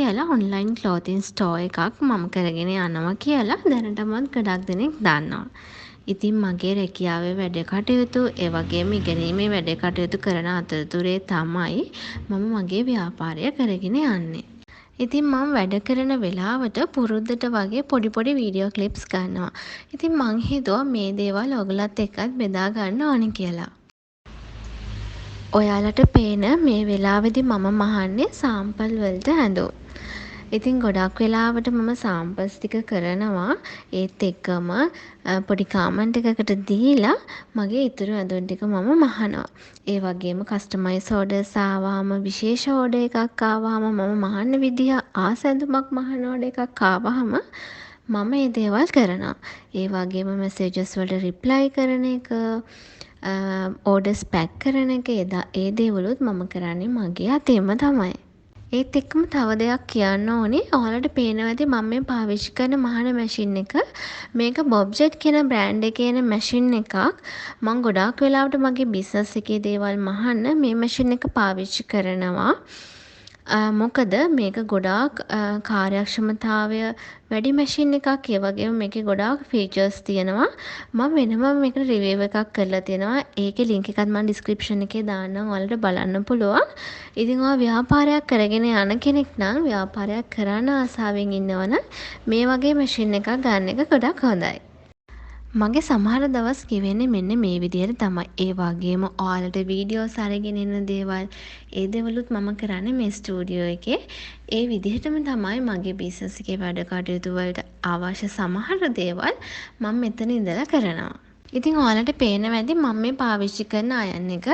කියලා online ක්ලෝතින් store එකක් මම කරගෙන යනවා කියලා දැනටමත් ගොඩක් දෙනෙක් දන්නවා. ඉතින් මගේ රැකියාවේ වැඩ කටයුතු ඒ වගේම ඉගෙනීමේ වැඩ කටයුතු කරන අතරතුරේ තමයි මම මගේ ව්‍යාපාරය කරගෙන යන්නේ. ඉතින් මම වැඩ කරන වෙලාවට පුරුද්දට වගේ පොඩි පොඩි වීඩියෝ ක්ලිප්ස් ගන්නවා. ඉතින් මං හිතුවා මේ දේවල් ඔයගලත් එක්කත් බෙදා ගන්න ඕනේ කියලා. ඔයාලට පේන මේ වෙලාවේදී මම මහන්නේ සාම්පල් වලට ඇඳුම්. ඉතින් ගොඩක් වෙලාවට මම සාම්පල්ස් ටික කරනවා. ඒත් එක්කම පොඩි කමෙන්ට් එකකට දීලා මගේ ඉතුරු ඇඳුම් ටික මම මහනවා. ඒ වගේම කස්ටමයිස් ඕඩර්ස් ආවම විශේෂ ඕඩර් එකක් ආවම මම මහන්න විදිහ ආස ඇඳුමක් මහන ඕඩර් එකක් ආවම මම මේ දේවල් කරනවා. ඒ වගේම මැසේජස් වලට රිප්ලයි කරන එක ඕඩර්ස් පැක් කරන එක ඒ දේවලුත් මම කරන්නේ මගේ අතේම තමයි. ඒත් එක්කම තව දෙයක් කියන්න ඕනේ. ඔයාලට පේනවා ඇති මම මේ පාවිච්චි කරන මහන මැෂින් එක මේක BOBJET කියන බ්‍රෑන්ඩ් එකේ එන මැෂින් එකක්. මම ගොඩාක් වෙලාවට මගේ බිස්නස් එකේ දේවල් මහන්න මේ මැෂින් එක පාවිච්චි කරනවා. මොකද මේක ගොඩාක් කාර්යක්ෂමතාවය වැඩි මැෂින් එකක්. ඒ වගේම මේකේ ගොඩාක් ෆීචර්ස් තියෙනවා. මම වෙනම මේකට රිවිව් එකක් කරලා තියෙනවා. ඒකේ ලින්ක් එකත් මම ඩිස්ක්‍රිප්ෂන් එකේ දාන්නම්. ඔයාලට බලන්න පුළුවන්. ඉතින් ඔයා ව්‍යාපාරයක් කරගෙන යන කෙනෙක් නම් ව්‍යාපාරයක් කරන්න ආසාවෙන් ඉන්නවනම් මේ වගේ මැෂින් එකක් ගන්න එක ගොඩක් හොඳයි. මගේ සමහර දවස් ගෙවෙන්නේ මෙන්න මේ විදිහට තමයි. ඒ වගේම ඔයාලට වීඩියෝස් අරගෙන එන දේවල් ඒ දේවලුත් මම කරන්නේ මේ ස්ටුඩියෝ එකේ. ඒ විදිහටම තමයි මගේ බිස්නස් එකේ වැඩ කටයුතු වලට අවශ්‍ය සමහර දේවල් මම මෙතන ඉඳලා කරනවා. ඉතින් ඔයාලට පේනවා ඇති මම මේ පාවිච්චි කරන අයන් එක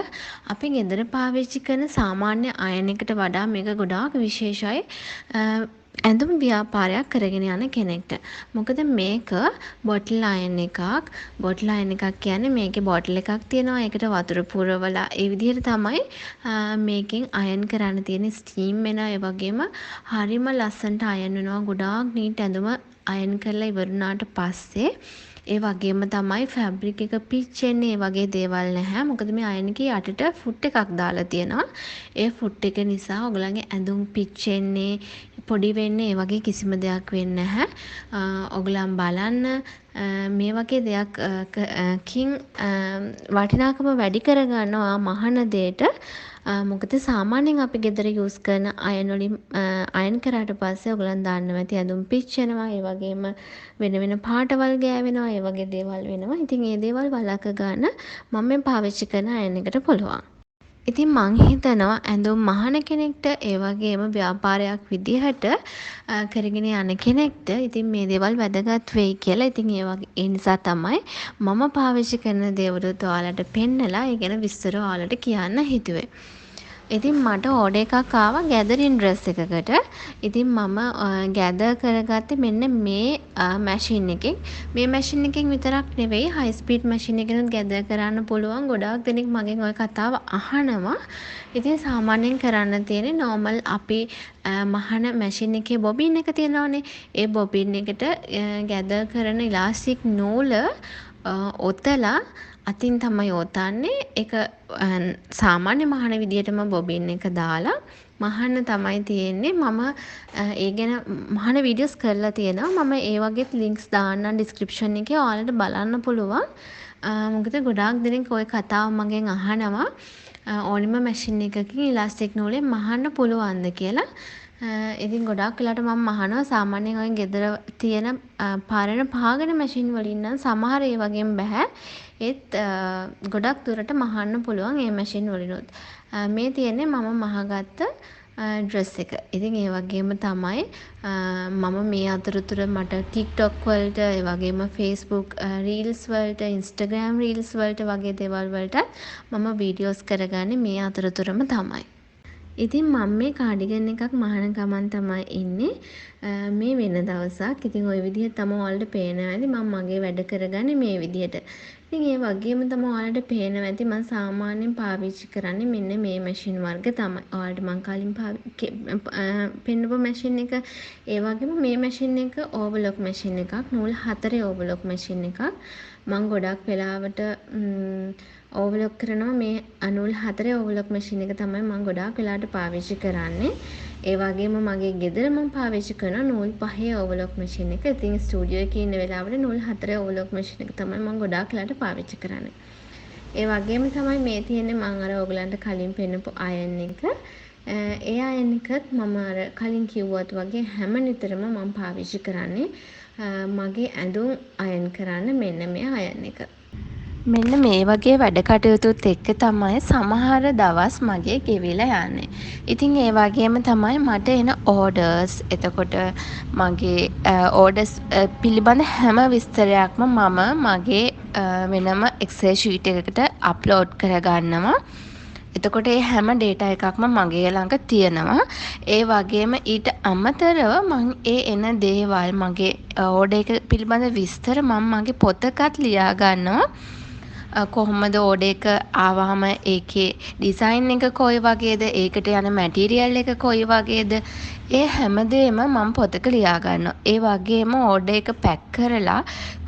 අපි ගෙදර පාවිච්චි කරන සාමාන්‍ය අයන් එකට වඩා මේක ගොඩාක් විශේෂයි. ඇඳුම් ව්‍යාපාරයක් කරගෙන යන කෙනෙක්ට. මොකද මේක බොටල් අයන් එකක්. බොටල් අයන් එකක් කියන්නේ මේකේ බොටල් එකක් තියෙනවා. ඒකට වතුර පුරවලා ඒ විදිහට තමයි මේකෙන් අයන් කරන්න තියෙන ස්ටීම් වෙනවා. ඒ වගේම හරිම ලස්සනට අයන් වෙනවා. ගොඩාක් නීට් ඇඳුම අයන් කරලා ඉවරුනාට පස්සේ ඒ වගේම තමයි ෆැබ්‍රික් එක පිච්චෙන්නේ ඒ වගේ දේවල් නැහැ. මොකද මේ අයන් එකේ යටට ෆුට් එකක් දාලා තියෙනවා. ඒ ෆුට් එක නිසා ඔයගලගේ ඇඳුම් පිච්චෙන්නේ පොඩි වෙන්නේ ඒ වගේ කිසිම දෙයක් වෙන්නේ නැහැ. ඔයගලන් බලන්න මේ වගේ දෙයක් කින් වටිනාකම වැඩි කරගන්නවා මහන දෙයට. මොකද සාමාන්‍යයෙන් අපි ගෙදර යූස් කරන අයන් වලින් අයන් කරාට පස්සේ ඔයගලන් දන්නවා ඇති ඇඳුම් පිච්චෙනවා. ඒ වගේම වෙන වෙන පාටවල් ගෑවෙනවා. ඒ වගේ දේවල් වෙනවා. ඉතින් මේ දේවල් වළක්ව ගන්න මම මේ පාවිච්චි කරන අයන් එකට පුළුවන්. ඉතින් මං හිතනවා ඇඳුම් මහන කෙනෙක්ට ඒ වගේම ව්‍යාපාරයක් විදිහට කරගෙන යන කෙනෙක්ට ඉතින් මේ දේවල් වැදගත් වෙයි කියලා. ඉතින් ඒ නිසා තමයි මම පාවිච්චි කරන දේවලුත් ඔයාලට පෙන්නලා ඒ ගැන විස්තර ඔයාලට කියන්න හිතුවේ. ඉතින් මට ඕඩර් එකක් ආවා ගැදරින් ඩ්‍රෙස් එකකට. ඉතින් මම ගැදර් කරගත්තේ මෙන්න මේ මැෂින් එකෙන්. මේ මැෂින් එකෙන් විතරක් නෙවෙයි Highspeed Machine එකෙනුත් ගැදර් කරන්න පුළුවන්. ගොඩාක් දෙනෙක් මගෙන් ওই කතාව අහනවා. ඉතින් සාමාන්‍යයෙන් කරන්න තියෙන්නේ normal අපි මහන මැෂින් එකේ බොබින් එක තියෙනවානේ. ඒ බොබින් එකට ගැදර් කරන ඉලාස්ටික් නූල ඔතලා අතින් තමයි ඔතන්නේ. ඒක සාමාන්‍ය මහන විදියටම බොබින් එක දාලා මහන්න තමයි තියෙන්නේ. මම ඒ ගැන මහන වීඩියෝස් කරලා තියෙනවා. මම ඒ වගේත් ලින්ක්ස් දාන්නම් ඩිස්ක්‍රිප්ෂන් එකේ. ඔයාලට බලන්න පුළුවන්. මොකද ගොඩාක් දෙනෙක් ওই කතාව මගෙන් අහනවා ඕනිම මැෂින් එකකින් ඉලාස්ටික් නූලෙන් මහන්න පුළුවන්ද කියලා. ඉතින් ගොඩාක් වෙලාවට මම මහනවා සාමාන්‍යයෙන් ඔය ගෙදර තියෙන පරණ පාගන මැෂින් වලින් නම් සමහර ඒ වගේම බෑ. ඒත් ගොඩක් දුරට මහන්න පුළුවන් මේ මැෂින් වලිනුත්. මේ තියෙන්නේ මම මහගත්ත ඩ්‍රෙස් එක. ඉතින් ඒ වගේම තමයි මම මේ අතරතුර මට TikTok වලට ඒ වගේම Facebook Reels වලට Instagram Reels වලට වගේ දේවල් වලට මම වීඩියෝස් කරගන්නේ මේ අතරතුරම තමයි. ඉතින් මම මේ කාඩිගන් එකක් මහන ගමන් තමයි ඉන්නේ මේ වෙන දවසක්. ඉතින් ওই විදිහට තමයි ඔයාලට පේනවා ඇති මම මගේ වැඩ කරගන්නේ මේ විදිහට. ඉතින් ඒ වගේම තමයි ඔයාලට පේනවා ඇති මම සාමාන්‍යයෙන් පාවිච්චි කරන්නේ මෙන්න මේ මැෂින් වර්ග තමයි. ඔයාලට මම කලින් පෙන්නපු මැෂින් එක ඒ වගේම මේ මැෂින් එක ඕවර්ලොක් මැෂින් එකක්. නූල් 4 ඕවර්ලොක් මැෂින් එකක්. මම ගොඩක් වෙලාවට ඕවර්ලොක් කරනවා මේ නූල් 4 ඕවර්ලොක් මැෂින් එක තමයි මම ගොඩාක් වෙලාවට පාවිච්චි කරන්නේ. ඒ වගේම මගේ ගෙදර මම පාවිච්චි කරන නූල් 5 ඕවර්ලොක් මැෂින් එක. ඉතින් ස්ටුඩියෝ එකේ ඉන්න වෙලාවට නූල් 4 ඕවර්ලොක් මැෂින් එක තමයි මම ගොඩාක් වෙලාට පාවිච්චි කරන්නේ. ඒ වගේම තමයි මේ තියෙන්නේ මම අර ඔයගලන්ට කලින් පෙන්නපු අයන් එක. ඒ අයන් එකත් මම අර කලින් කිව්වත් වගේ හැම නිතරම මම පාවිච්චි කරන්නේ මගේ ඇඳුම් අයන් කරන්න මෙන්න මේ අයන් එක. මෙන්න මේ වගේ වැඩ කටයුතුත් එක්ක තමයි සමහර දවස් මගේ ගෙවිලා යන්නේ. ඉතින් ඒ වගේම තමයි මට එන ඕඩර්ස්. එතකොට මගේ ඕඩර්ස් පිළිබඳ හැම විස්තරයක්ම මම මගේ වෙනම Excel sheet එකකට අප්ලෝඩ් කරගන්නවා. එතකොට ඒ හැම ඩේටා එකක්ම මගේ ළඟ තියෙනවා. ඒ වගේම ඊට අමතරව මම ඒ එන දේවල් මගේ ඕඩර් එක පිළිබඳ විස්තර මම මගේ පොතකත් ලියා ගන්නවා. කොහොමද ඕඩර් එක ආවම ඒකේ ඩිසයින් එක කොයි වගේද, ඒකට යන මැටීරියල් එක කොයි වගේද, ඒ හැමදේම මම පොතක ලියා ගන්නවා. ඒ වගේම ඕඩර් එක පැක් කරලා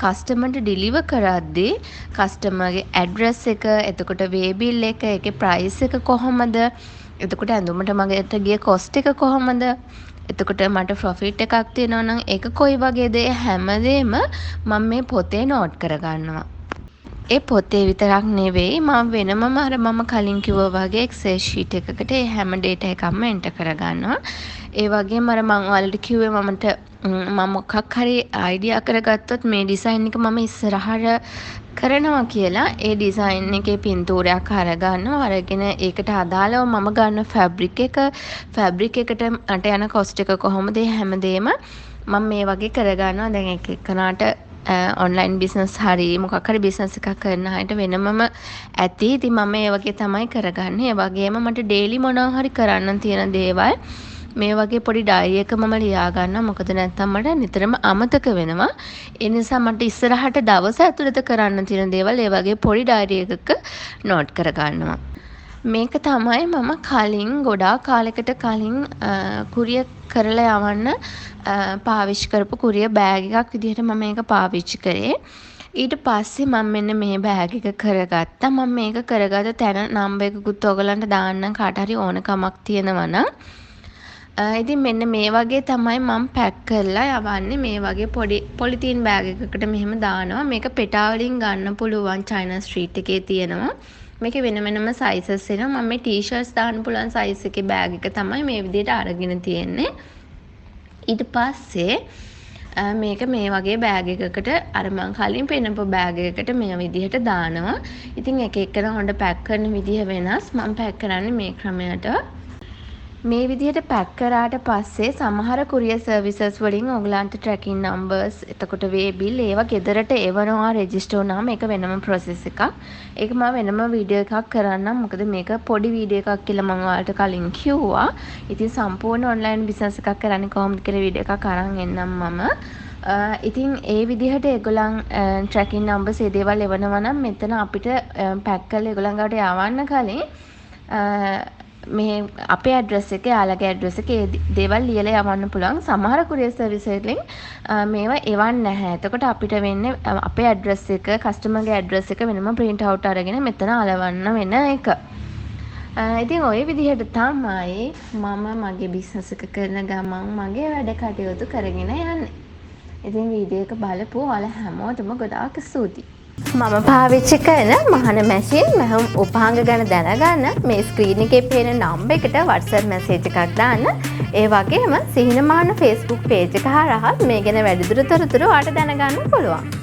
කස්ටමර්ට ඩිලිවර් කරද්දී කස්ටමර්ගේ ඇඩ්‍රස් එක, එතකොට වේ බිල් එක, ඒකේ ප්‍රයිස් එක කොහොමද, එතකොට ඇඳුමට මගේට ගිය කොස්ට් එක කොහොමද, එතකොට මට ප්‍රොෆිට් එකක් තියෙනවා නම් ඒක කොයි වගේද, ඒ හැමදේම මම මේ පොතේ නෝට් කරගන්නවා. ඒ පොතේ විතරක් නෙවෙයි මම වෙනමම අර මම කලින් කිව්වා වගේ Excel sheet එකකට ඒ හැම data එකක්ම enter කරගන්නවා. ඒ වගේම අර මම ඔයාලට කිව්වේ මම මොකක් හරි idea කරගත්තොත් මේ design එක මම ඉස්සරහට කරනවා කියලා ඒ design එකේ පින්තූරයක් අරගන්නවා. අරගෙන ඒකට අදාළව මම ගන්න fabric එකට අට යන cost එක කොහොමද, ඒ හැමදේම මම මේ වගේ කරගන්නවා. දැන් එක එකනාට ඔන්ලයින් බිස්නස් හරි මොකක් හරි බිස්නස් එකක් කරන අයට වෙනමම ඇති. ඉතින් මම ඒ වගේ තමයි කරගන්නේ. ඒ වගේම මට ඩේලි මොනවා හරි කරන්න තියෙන දේවල් මේ වගේ පොඩි ඩයරි එක මම ලියා ගන්නවා. මොකද නැත්නම් මට නිතරම අමතක වෙනවා. ඒ නිසා මට ඉස්සරහට දවස ඇතුළත කරන්න තියෙන දේවල් ඒ වගේ පොඩි ඩයරි එකක නෝට් කර ගන්නවා. මේක තමයි මම කලින් ගොඩාක් කාලයකට කලින් කුරියර් කරලා යවන්න පාවිච්චි කරපු කුරියර් බෑග් එකක් විදිහට මම මේක පාවිච්චි කරේ. ඊට පස්සේ මම මෙන්න මේ බෑග් එක කරගත්තා. මම මේක කරගත්ත තැන නම්බර් එකකුත් ඔයගලන්ට දාන්න කාට හරි ඕනකමක් තියෙනවා නම්. ඉතින් මෙන්න මේ වගේ තමයි මම පැක් කරලා යවන්නේ. මේ වගේ පොඩි පොලිතීන් බෑග් එකකට මෙහෙම දානවා. මේක පෙටා වලින් ගන්න පුළුවන් චයිනා ස්ට්‍රීට් එකේ තියෙනවා. මේකේ වෙන වෙනම sizes එනවා. මම මේ ටී-ෂර්ට්ස් දාන්න පුළුවන් size එකේ බෑග් එක තමයි මේ විදිහට අරගෙන තියෙන්නේ. ඊට පස්සේ මේක මේ වගේ බෑග් එකකට අර මං කලින් පෙන්නපු බෑග් එකකට මේ විදිහට දානවා. ඉතින් එක එකන හොඳ පැක් කරන විදිහ වෙනස්. මම පැක් කරන්නේ මේ ක්‍රමයට. මේ විදිහට පැක් කරාට පස්සේ සමහර කුරියර් සර්විසස් වලින් ඔයගලන්ට ට්‍රැකින් නම්බර්ස්, එතකොට වේ බිල් ඒවා ගෙදරට එවනවා. රෙජිස්ටර් වුණාම ඒක වෙනම process එකක්. ඒක මම වෙනම වීඩියෝ එකක් කරන්නම්. මොකද මේක පොඩි වීඩියෝ එකක් කියලා මම ඔයාලට කලින් කිව්වා. ඉතින් සම්පූර්ණ ඔන්ලයින් බිස්නස් එකක් කරන්නේ කොහොමද කියලා වීඩියෝ එකක් අරන් එන්නම් මම. ඉතින් ඒ විදිහට ඒගොල්ලන් ට්‍රැකින් නම්බර්ස් ඒ දේවල් එවනවා නම් මෙතන අපිට පැක් කරලා ඒගොල්ලන් ගාවට යවන්න කලින් මේ අපේ ඇඩ්‍රස් එක, යාළගේ ඇඩ්‍රස් එක ඒ දේවල් ලියලා යවන්න පුළුවන්. සමහර කුරියර් සර්විස් වලින් මේවා එවන්නේ නැහැ. එතකොට අපිට වෙන්නේ අපේ ඇඩ්‍රස් එක, කස්ටමර්ගේ ඇඩ්‍රස් එක වෙනම print out අරගෙන මෙතන අලවන්න වෙන එක. ඉතින් ওই විදිහට තමයි මම මගේ බිස්නස් එක කරන ගමන් මගේ වැඩ කටයුතු කරගෙන යන්නේ. ඉතින් වීඩියෝ එක බලපුවා ඔයාලා හැමෝටම ගොඩාක් ස්තුතියි. මම පාවිච්චි කරන මහන මැෂින් මහම් උපහාංග ගැන දැනගන්න මේ ස්ක්‍රීන් එකේ පේන නම්බර් එකට WhatsApp මැසේජ් එකක් දාන්න. ඒ වගේම සිහිනමාන Facebook page එක හරහා මේ ගැන වැඩිදුර තොරතුරු ඔයාලට දැනගන්න පුළුවන්.